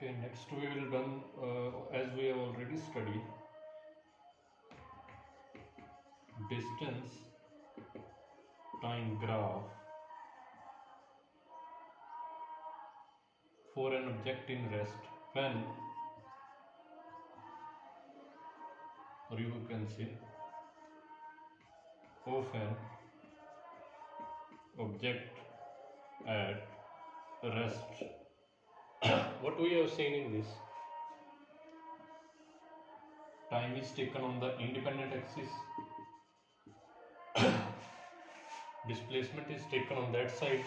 Okay, next we will run, as we have already studied, distance time graph for an object in rest when, or you can say, of an object at rest. What we have seen in this, time is taken on the independent axis, displacement is taken on that side.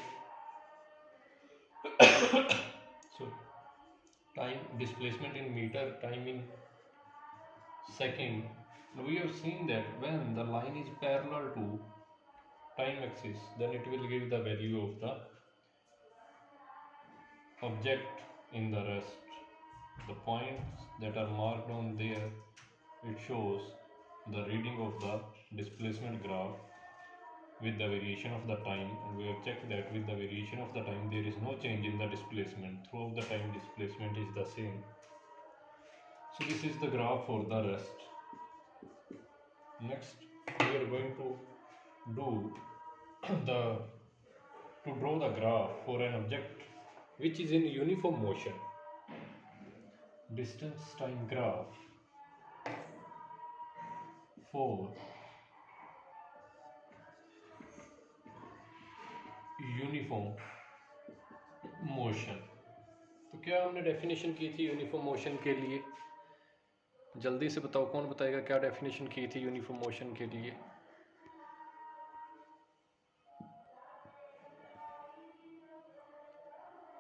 So time, displacement in meter, time in second. We have seen that when the line is parallel to time axis, then it will give the value of the object in the rest. The points that are marked on there, it shows the reading of the displacement graph with the variation of the time, and we have checked that with the variation of the time there is no change in the displacement. Throughout the time displacement is the same. So this is the graph for the rest. Next we are going to do to draw the graph for an object which is in uniform motion. Distance time graph for uniform motion. तो क्या हमने definition की थी uniform motion के लिए? जल्दी से बताओ, कौन बताएगा क्या डेफिनेशन की थी यूनिफॉर्म मोशन के लिए?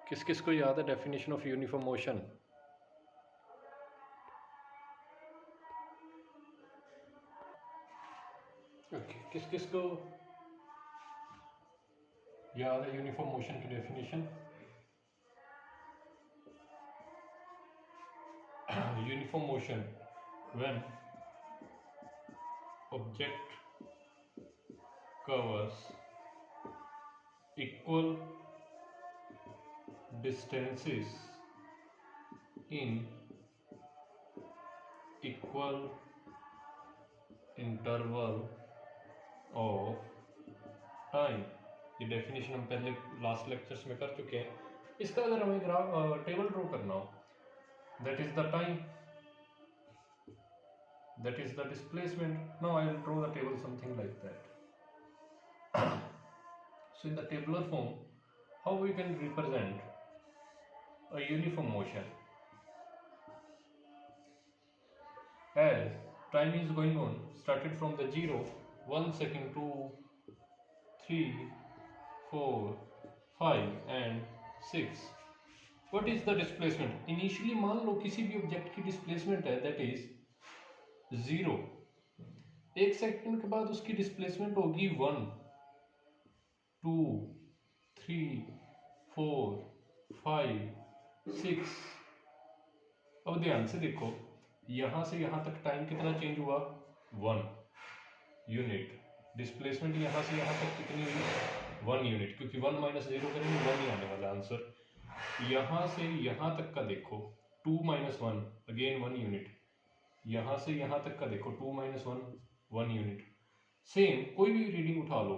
किस किस को याद है definition of uniform motion? Okay, किस किस को याद है यूनिफॉर्म मोशन की definition? Uniform motion when object covers equal distances in equal interval of time। ये डेफिनेशन हम पहले लास्ट लेक्चर्स में कर चुके हैं। इसका अगर हमें ग्राफ टेबल ड्रॉ करना हो, that is the time, that is the displacement. Now I will draw the table something like that. So in the tabular form, how we can represent a uniform motion? As time is going on, started from the 0, 1 second, 2, 3, 4, 5 and 6. What is the displacement? Initially मान लो किसी भी object की displacement है that is 0। 1 second के बाद उसकी displacement होगी 1, 2, 3, 4, 5, 6। अब ध्यान से देखो, यहां से यहां तक टाइम कितना चेंज हुआ? 1 यूनिट। डिस्प्लेसमेंट यहां से यहां तक कितनी हुई? 1 यूनिट, क्योंकि 1 माइनस 0 करेंगे 1 ही आने वाला आंसर। यहां से यहां तक का देखो 2 माइनस 1, अगेन 1 यूनिट। यहां से यहां तक का देखो 2 माइनस 1, 1 यूनिट। सेम कोई भी रीडिंग उठा लो,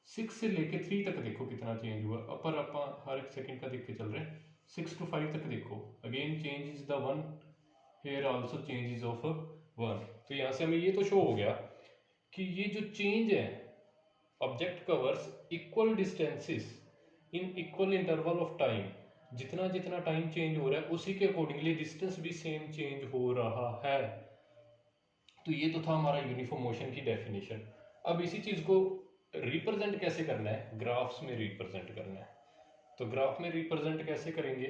6 से लेके 3 तक देखो कितना चेंज हुआ। अपर आप हर एक सेकंड का देख के चल रहे हैं। 6 to 5 तक देखो, again change is the 1, here also change is of 1। तो यहाँ से हमें ये तो शो हो गया कि ये जो चेंज है, object covers equal distances in equal interval of time. जितना जितना टाइम चेंज हो रहा है उसी के अकॉर्डिंगली डिस्टेंस भी सेम चेंज हो रहा है। तो ये तो था हमारा यूनिफॉर्म मोशन की डेफिनेशन। अब इसी चीज को रिप्रेजेंट कैसे करना है? ग्राफ्स में रिप्रेजेंट करना है। तो ग्राफ में रिप्रेजेंट कैसे करेंगे?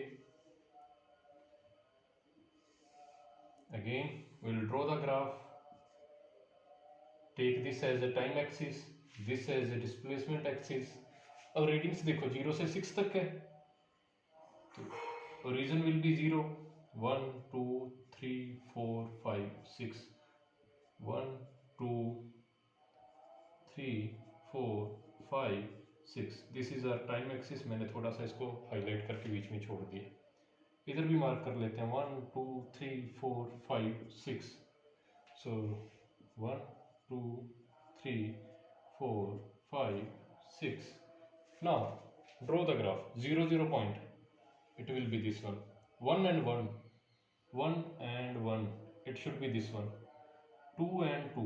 Again we will draw the graph, take this as a time axis, this as a displacement axis. अब रीडिंग्स देखो 0 से 6 तक है, तो origin will be 0, 1, 2, 3, 4, 5, 6, 1, 2, 3, 4, 5, 6। This is our time axis. मैंने थोड़ा सा इसको हाईलाइट करके बीच में छोड़ दिया। इधर भी मार्क कर लेते हैं 1 2 3 4 5 6. So 1 2 3 4 5 6. Now draw the graph. 0 0 point, it will be this one. 1 and 1, 1 and 1, it should be this one. 2 and 2,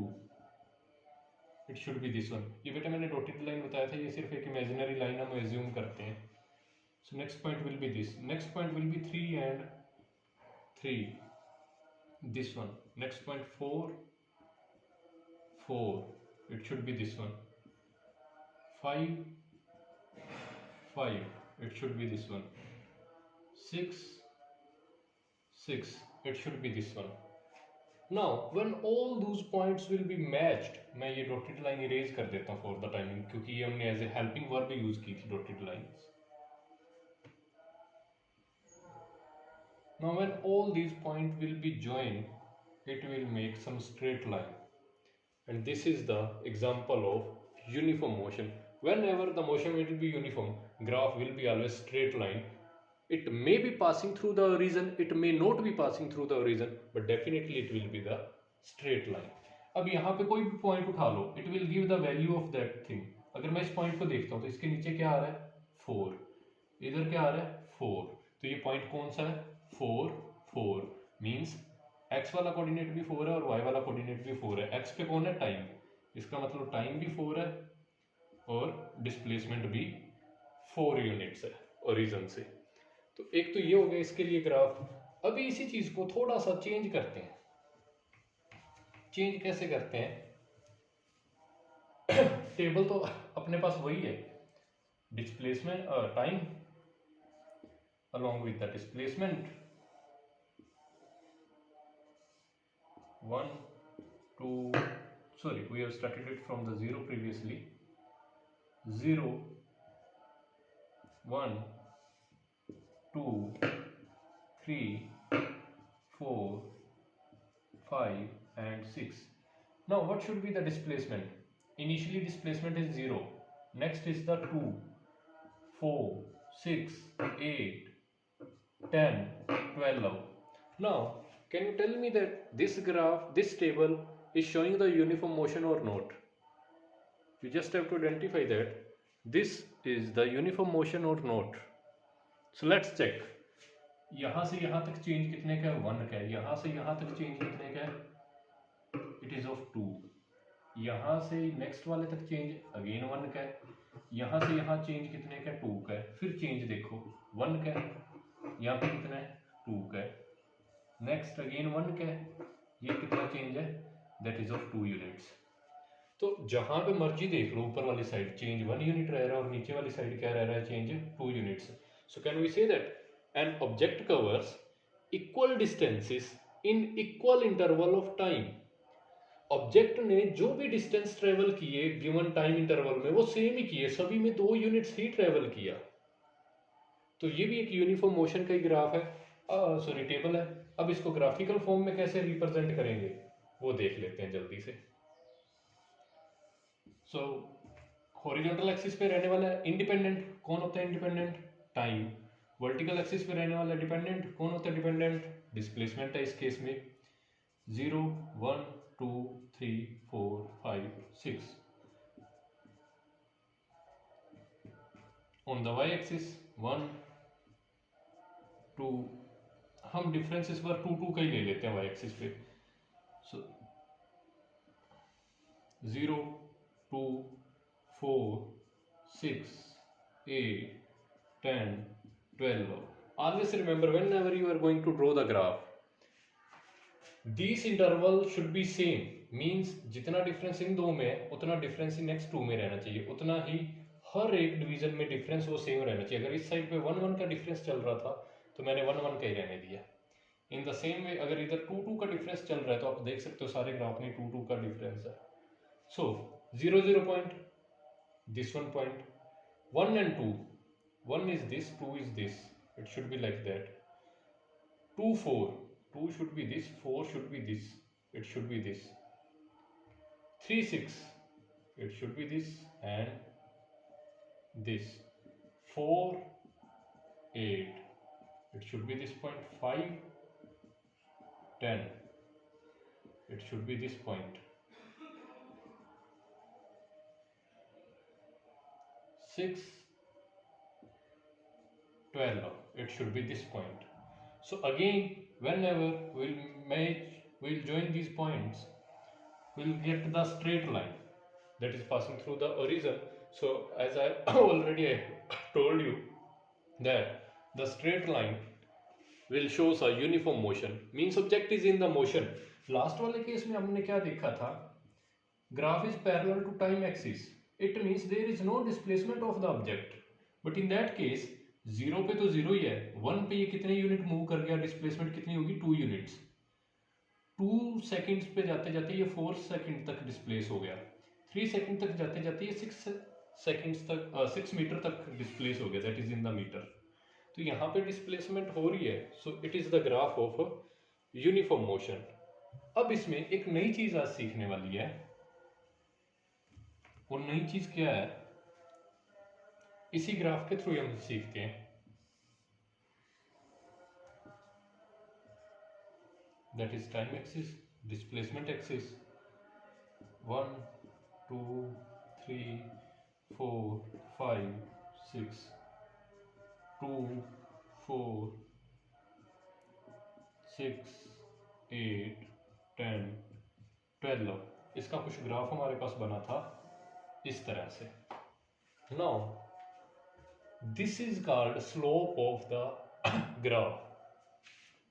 it should be this one. ये बेटा मैंने डॉटेड लाइन बताया था, ये सिर्फ एक इमेजिनरी लाइन हम एज्यूम करते हैं. So next point will be this. Next point will be 3 and 3. This one. Next point 4 4. It should be this one. 5 5. It should be this one. 6 6. It should be this one. Now when all those points will be matched, मैं ये dotted line erase कर देता हूँ for the timing, क्योंकि ये हमने as a helping verb use की थी dotted lines. Now when all these points will be joined, it will make some straight line. And this is the example of uniform motion. Whenever the motion will be uniform, graph will be always straight line. It may be passing through the origin, it may not be passing through the origin, but definitely it will be the straight line. अब यहाँ पे कोई भी point उठा लो, it will give the value of that thing. अगर मैं इस point को देखता हूँ तो इसके नीचे क्या आ रहा है 4, इधर क्या आ रहा है 4, तो ये पॉइंट कौन सा है 4 4, मीन्स x वाला कोऑर्डिनेट भी 4 है और y वाला कोऑर्डिनेट भी 4 है. x पे कौन है टाइम, इसका मतलब टाइम भी 4 है और डिस्प्लेसमेंट भी 4 यूनिट्स है ओरिजिन से. तो एक तो ये हो गया इसके लिए ग्राफ. अभी इसी चीज को थोड़ा सा चेंज करते हैं. चेंज कैसे करते हैं, टेबल तो अपने पास वही है, displacement time along with the displacement 1 2, sorry, we have started it from the 0 previously. 0 1 2 3 4 5 and 6. Now what should be the displacement? Initially displacement is 0, next is the 2 4 6 8 10 12. Now can you tell me that this graph, this table is showing the uniform motion or not? You just have to identify that this is the uniform motion or not. So let's check. यहाँ से यहाँ तक change कितने का है 1 का है, यहाँ से यहाँ तक चेंज कितने का है इट इज ऑफ 2, यहाँ से नेक्स्ट वाले तक चेंज अगेन 1 का है, यहाँ से यहाँ चेंज कितने का 2 का है, फिर चेंज देखो 1 का है, यहाँ पे कितना है 2 का है, नेक्स्ट अगेन 1 का है, ये कितना चेंज है दैट इज ऑफ 2 यूनिट्स. तो जहां पे मर्जी देख लो, ऊपर वाली साइड चेंज 1 यूनिट रह रहा है और नीचे वाली साइड क्या रह रहा है change 2 units. So can we say that an object covers equal distances in equal interval of time. Object ने जो भी डिस्टेंस ट्रेवल किए गिवन टाइम इंटरवल में वो सेम ही किए, सभी में 2 यूनिट्स ही ट्रेवल किया. तो ये भी एक यूनिफॉर्म मोशन का ही ग्राफ है, सॉरी टेबल है. अब इसको ग्राफिकल फॉर्म में कैसे रिप्रेजेंट करेंगे वो देख लेते हैं जल्दी से. सो हॉरिजॉन्टल एक्सिस पे रहने वाला है इंडिपेंडेंट, कौन होता है इंडिपेंडेंट टाइम. वर्टिकल एक्सिस पे रहने वाला डिपेंडेंट, कौन होता है डिपेंडेंट डिस्प्लेसमेंट है इस केस में 0 1 2 3 4 5 6. ऑन द वाई एक्सिस 1 2, हम डिफरेंसेस पर 2 2 का ही ले लेते हैं वाई एक्सिस पे. सो 0 2 4 6 8 10 12. Always remember whenever you are going to draw the graph, these interval should be same. means जितना डिफरेंस इन दो में है उतना डिफरेंस इन नेक्स्ट 2 में रहना चाहिए, उतना ही हर एक डिवीजन में डिफरेंस वो सेम रहना चाहिए. अगर इस साइड पे 1 1 का डिफरेंस चल रहा था तो मैंने 1 1 का ही रहने दिया. इन द सेम वे अगर इधर 2 2 का डिफरेंस चल रहा है तो आप देख सकते हो सारे ग्राफ में 2 2 का डिफरेंस है. सो 0 0 point, this 1 point, 1 and 2, 1 is this, 2 is this, it should be like that. 2 4, 2 should be this, 4 should be this, it should be this. 3 6, it should be this and this. 4 8, it should be this point. 5, 10, it should be this point. 6, 12, it should be this point. So again, whenever we'll join these points, we'll get the straight line that is passing through the origin. So as I already told you that the straight line will shows a uniform motion, means object is in the motion. Last वाले case में हमने क्या देखा था, graph is parallel to time axis, it means there is no displacement of the object, but in that case 0 पे तो 0 ही है, 1 पे ये कितने यूनिट मूव कर गया, डिस्प्लेसमेंट कितनी होगी 2 यूनिट्स, 2 सेकंड्स पे जाते जाते ये 4 सेकंड तक डिस्प्लेस हो गया, 3 सेकंड तक जाते जाते ये 6 सेकंड्स तक 6 मीटर तक डिस्प्लेस हो गया, that is in the metre. तो यहाँ पे डिस्प्लेसमेंट हो रही है, so it is the graph of uniform motion. अब इसमें एक नई चीज आज सीखने वाली है, और नई चीज क्या है, इसी ग्राफ के थ्रू हम सीखते हैं. That is time axis, displacement axis, 1 2 3 4 5 6 2 4 6 8 10 12. इसका कुछ ग्राफ हमारे पास बना था इस तरह से. Now this is called slope of the graph.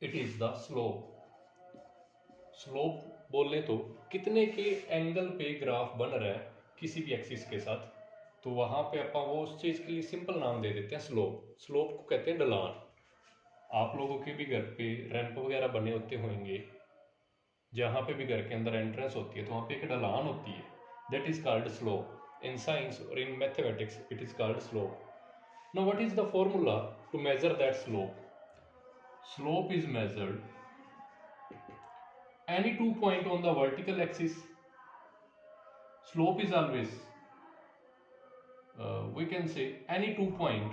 It is the slope. Slope बोले तो कितने के एंगल पे ग्राफ बन रहा है किसी भी एक्सिस के साथ, तो वहां पे अपन वो उस चीज के लिए सिंपल नाम दे देते हैं स्लोप. स्लोप को कहते हैं ढलान. आप लोगों के भी घर पे रैंप वगैरह बने होते होंगे, जहाँ पे भी घर के अंदर एंट्रेंस होती है तो वहाँ पे एक ढलान होती है, that is called slope. In science और in mathematics it is called slope. Now what is the formula to measure that slope? Slope is measured any 2 point on the vertical axis. Slope is always we can say any 2 point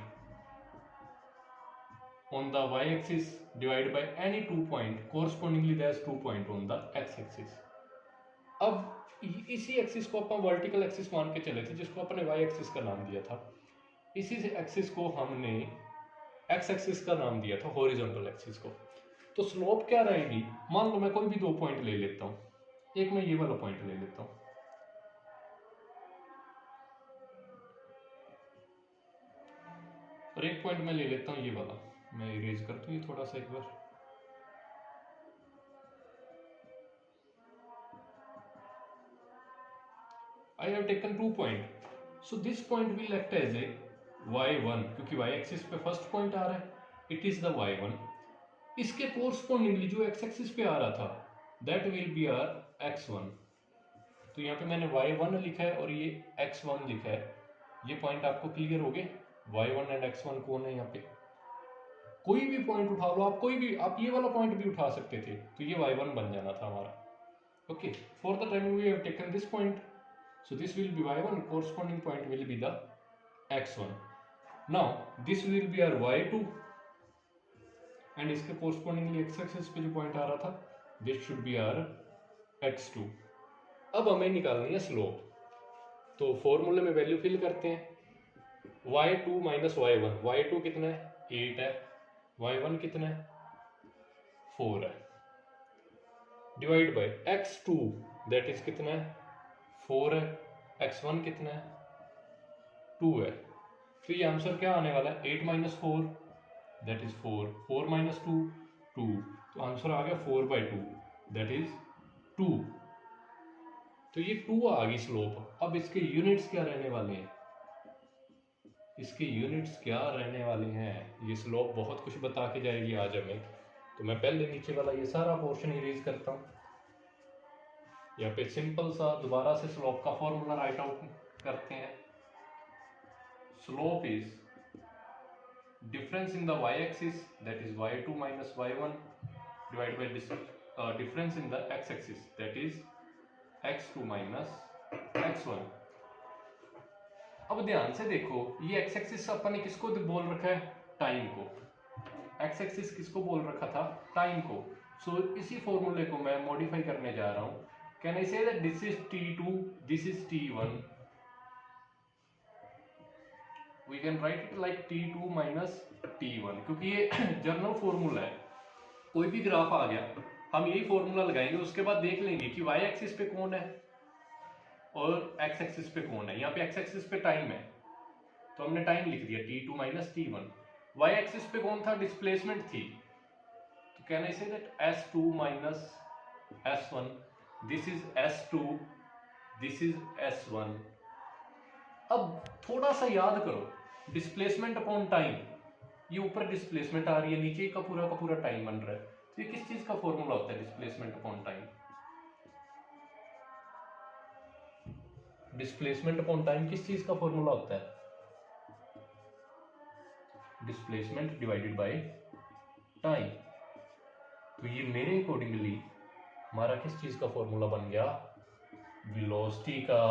on the y axis divided by any 2 point correspondingly there's 2 point on the x axis. अब इसी axis को अपन vertical axis मान के चले थे, जिसको अपने y axis का नाम दिया था. इसी से एक्सिस को हमने एक्स एक्सिस का नाम दिया था हॉरिजॉन्टल एक्सिस को. तो स्लोप क्या रहेगी, मान लो मैं कोई भी 2 पॉइंट ले लेता हूं, एक मैं ये वाला पॉइंट ले लेता हूं, और एक पॉइंट मैं ले लेता हूं ये वाला. मैं इरेज करता हूं ये थोड़ा सा एक बार. I have taken 2 point, so this point will act as a y1, क्योंकि y एक्सिस पे फर्स्ट पॉइंट आ रहा है, इट इज द y1. इसके कोरस्पोंडिंगली जो x एक्सिस पे आ रहा था that will be are x1. तो यहाँ पे मैंने y1 लिखा है और ये x1 लिखा है. ये पॉइंट आपको क्लियर हो गए, y1 एंड x1 कौन है. यहाँ पे कोई भी पॉइंट उठा लो आप, कोई भी, आप ये वाला पॉइंट भी उठा सकते थे, तो ये y1 बन जाना था हमारा. Okay, for the time we have taken this point, so this will be y1, corresponding point will be the x1. now this will be our y2 and इसके correspondingly x axis पे जो point आ रहा था this should be our x2. अब हमें निकालनी है slope, तो फॉर्मूले में वैल्यू फिल करते हैं. y2 माइनस y1, y2 कितना है 8 है, y1 कितना है 4 है, divide by x2 that is कितना है 4 है, x1 कितना है 2 है. तो ये आंसर क्या आने वाला है 8 माइनस 4 दैट इज 4, 4 माइनस 2 2, तो आंसर आ गया 4/2 दैट इज 2. तो ये 2 आ गई स्लोप. अब इसके यूनिट्स क्या रहने वाले हैं, इसके यूनिट्स क्या रहने वाले हैं, ये स्लोप बहुत कुछ बता के जाएगी आज हमें. तो मैं पहले नीचे वाला ये सारा पोर्शन इरेज करता हूँ. यहाँ पे सिंपल सा दोबारा से स्लोप का फॉर्मूला राइट आउट करते हैं. Slope is difference in the y axis that is y2 minus y1 divide by difference in the x axis that is x2 minus x1. अब ध्यान से देखो, ये x एक्सिस अपन ने किसको बोल रखा है टाइम को, एक्स एक्सिस किसको बोल रखा था, टाइम को। सो इसी फॉर्मूले को मैं मॉडिफाई करने जा रहा हूँ। Can I say that this is t2, this is t1, we can write it like t2 minus t1, क्योंकि ये जनरल फॉर्मूला है। कोई भी ग्राफ आ गया हम यही फॉर्मूला लगाएंगे, उसके बाद देख लेंगे कि y एक्सिस पे कौन है और x एक्सिस पे कौन है। यहाँ पे x एक्सिस पे टाइम है तो हमने टाइम लिख दिया t2 minus t1। y axis पे कौन था, डिस्प्लेसमेंट थी, तो can I say that s2 minus s1, this is s2, this is s1। अब थोड़ा सा याद करो, डिस्प्लेसमेंट अपॉन टाइम, ये ऊपर डिस्प्लेसमेंट आ रही है, नीचे का पूरा टाइम बन रहा है, तो ये किस चीज का फॉर्मूला होता है, displacement upon time. Displacement upon time किस चीज का फॉर्मूला होता है, डिस्प्लेसमेंट डिवाइडेड बाय टाइम। तो ये मेरे अकॉर्डिंगली हमारा किस चीज का फॉर्मूला बन गया, वेलोसिटी का।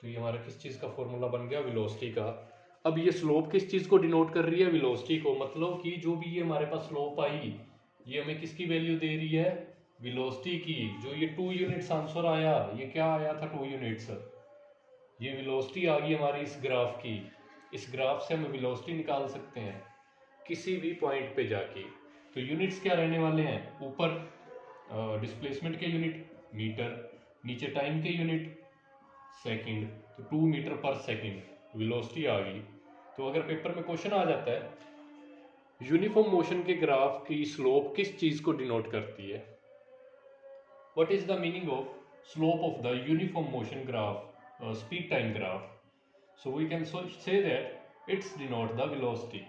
तो ये हमारा किस चीज का फॉर्मूला बन गया, वेलोसिटी का। अब ये स्लोप किस चीज को डिनोट कर रही है, वेलोसिटी को। मतलब कि जो भी ये हमारे पास स्लोप आई, ये हमें किसकी वैल्यू दे रही है, वेलोसिटी की। जो ये 2 यूनिट्स आंसर आया, ये क्या आया था, 2 यूनिट्स, ये वेलोसिटी आ गई हमारी इस ग्राफ की। इस ग्राफ से हम वेलोसिटी निकाल सकते हैं किसी भी पॉइंट पे जाके। तो यूनिट्स क्या रहने वाले हैं, ऊपर डिस्प्लेसमेंट के यूनिट मीटर, नीचे टाइम के यूनिट सेकंड, तो 2 मीटर पर सेकंड वेलोसिटी आ गई। तो अगर पेपर में क्वेश्चन आ जाता है यूनिफॉर्म मोशन के ग्राफ की स्लोप किस चीज को डिनोट करती है, what is the meaning of slope of the uniform motion graph, speed time graph, so we can say that it's denote the velocity.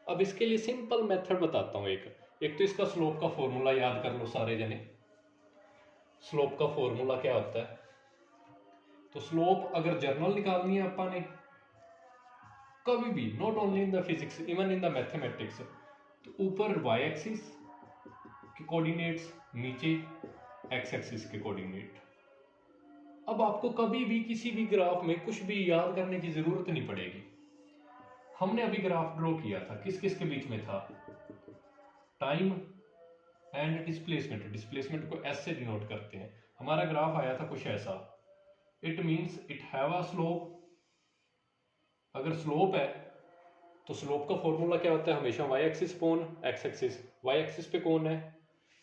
अब इसके लिए सिंपल मेथड बताता हूँ। एक तो इसका स्लोप का फॉर्मूला याद कर लो सारे जने। स्लोप का फॉर्मूला क्या होता है, तो स्लोप अगर जर्नल निकालनी है अपने कभी भी, not only in the physics, even in the mathematics, तो ऊपर y एक्सिस के कोऑर्डिनेट्स, नीचे x एक्सिस के कोऑर्डिनेट। अब आपको कभी भी किसी भी ग्राफ में कुछ भी याद करने की जरूरत नहीं पड़ेगी। हमने अभी ग्राफ ड्रॉ किया था, किस किस के बीच में था, टाइम एंड डिस्प्लेसमेंट। डिस्प्लेसमेंट को s से डिनोट करते हैं। हमारा ग्राफ आया था कुछ ऐसा, it means it have a slope. अगर स्लोप है तो स्लोप का फॉर्मूला क्या होता है, हमेशा y axis upon x axis. y axis पे कौन है,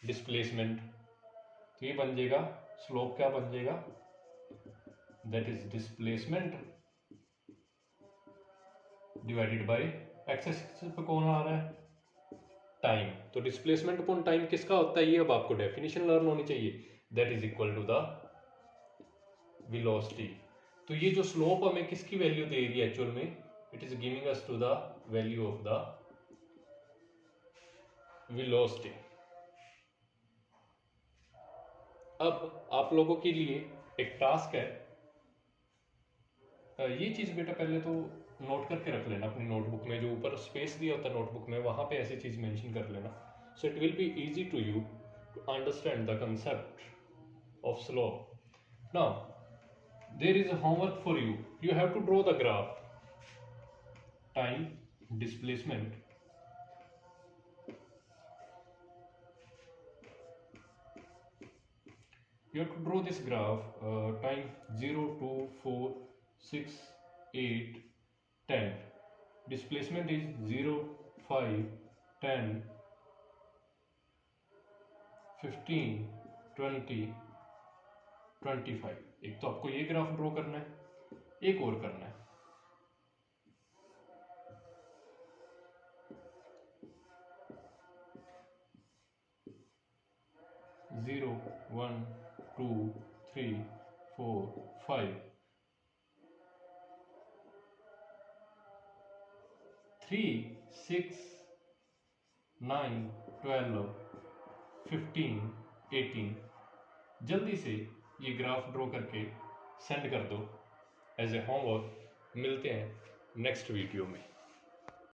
डिस्प्लेसमेंट, तो ये बन जाएगा स्लोप, क्या बन जाएगा, that is displacement divided by x axis पे कौन आ रहा है, टाइम। तो डिस्प्लेसमेंट अपॉन टाइम किसका होता है, ये अब आपको डेफिनेशन लर्न होनी चाहिए, that is equal to the velocity. तो ये जो स्लोप हमें किसकी वैल्यू दे रही है एक्चुअल में, it is giving us to the value of the velocity. अब आप लोगों के लिए एक टास्क है, ये चीज बेटा पहले तो नोट करके रख लेना अपनी नोटबुक में, जो ऊपर स्पेस दिया होता है नोटबुक में वहां पे ऐसी चीज मेंशन कर लेना, so it will be easy to you to understand the concept of slope. Now there is a homework for you, you have to draw the graph, time, displacement, you have to draw this graph, time 0 2 4 6 8 10, displacement is 0 5 10 15 20 25। एक तो आपको ये graph draw करना है, एक और करना है, जीरो 1 2 3 4 5 3 6 9 12 15 18। जल्दी से ये ग्राफ ड्रॉ करके सेंड कर दो एज ए होमवर्क। मिलते हैं नेक्स्ट वीडियो में।